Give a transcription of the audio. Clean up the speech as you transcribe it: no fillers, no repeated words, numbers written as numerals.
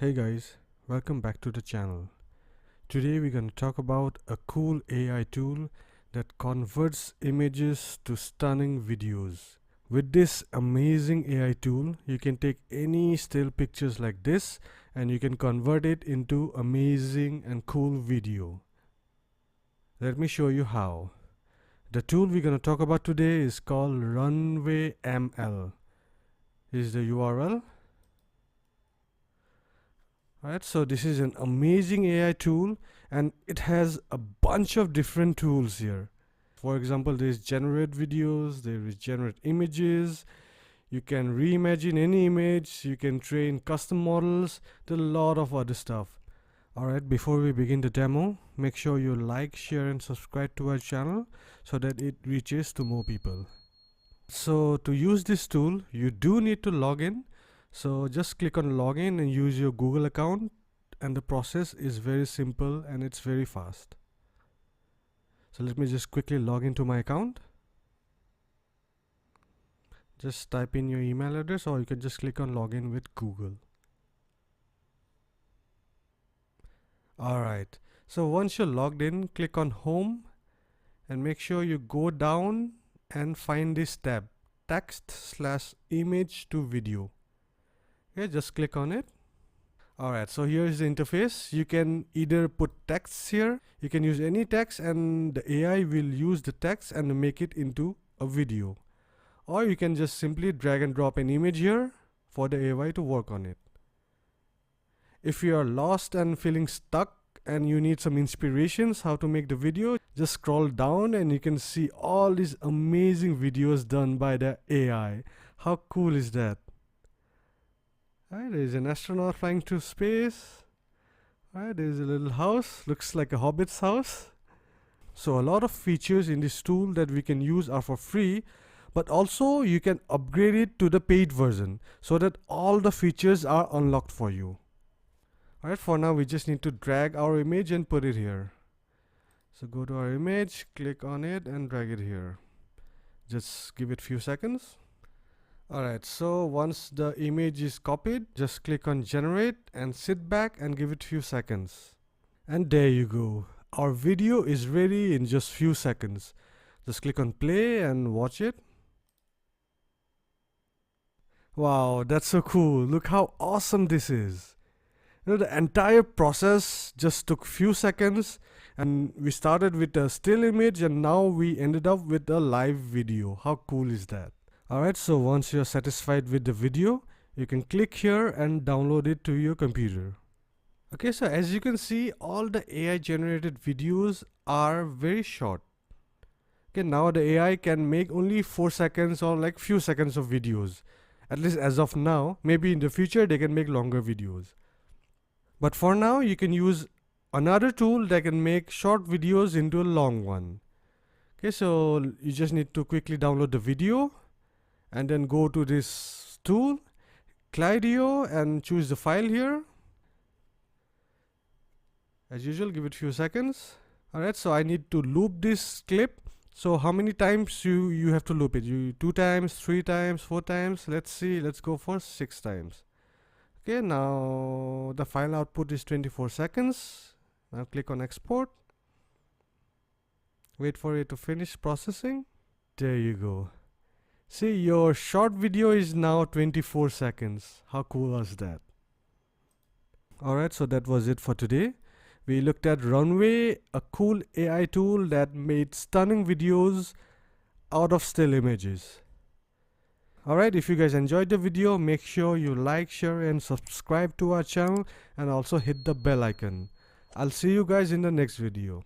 Hey guys, welcome back to the channel. Today we're going to talk about a cool AI tool that converts images to stunning videos. With this amazing AI tool, you can take any still pictures like this and you can convert it into amazing and cool video. Let me show you how. The tool we're going to talk about today is called Runway ML. Here's the URL. Alright, so this is an amazing AI tool and it has a bunch of different tools here. For example, there is generate videos, there is generate images, you can reimagine any image, you can train custom models, there's a lot of other stuff. Alright, before we begin the demo, make sure you like, share and subscribe to our channel so that it reaches to more people. So to use this tool, you do need to log in. So just click on login and use your Google account, and the process is very simple and it's very fast. So let me just quickly log into my account. Just type in your email address or you can just click on login with Google. Alright, so once you're logged in, click on home and make sure you go down and find this tab, text/image to video. Okay, just click on it. Alright, so here is the interface. You can either put text here, you can use any text and the AI will use the text and make it into a video. Or you can just simply drag and drop an image here for the AI to work on it. If you are lost and feeling stuck and you need some inspirations how to make the video, just scroll down and you can see all these amazing videos done by the AI. How cool is that? Alright, there's an astronaut flying to space. Alright, there's a little house, looks like a hobbit's house. So a lot of features in this tool that we can use are for free, but also you can upgrade it to the paid version so that all the features are unlocked for you. Alright, for now we just need to drag our image and put it here. So go to our image, click on it and drag it here. Just give it few seconds. Alright, so once the image is copied, just click on generate and sit back and give it few seconds. And there you go. Our video is ready in just few seconds. Just click on play and watch it. Wow, that's so cool. Look how awesome this is. You know, the entire process just took few seconds and we started with a still image and now we ended up with a live video. How cool is that? Alright, so once you're satisfied with the video, you can click here and download it to your computer. Okay, so as you can see, all the AI generated videos are very short. Okay, now the AI can make only 4 seconds or like few seconds of videos. At least as of now, maybe in the future they can make longer videos. But for now, you can use another tool that can make short videos into a long one. Okay, so you just need to quickly download the video and then go to this tool, Clydio, and choose the file here. As usual, give it few seconds. Alright, so I need to loop this clip. So how many times you have to loop it? 2 times, 3 times, 4 times? Let's see, let's go for 6 times. Okay, now the file output is 24 seconds. Now click on export. Wait for it to finish processing. There you go. See, your short video is now 24 seconds. How cool was that? Alright, so that was it for today. We looked at Runway, a cool AI tool that made stunning videos out of still images. Alright, if you guys enjoyed the video, make sure you like, share and subscribe to our channel and also hit the bell icon. I'll see you guys in the next video.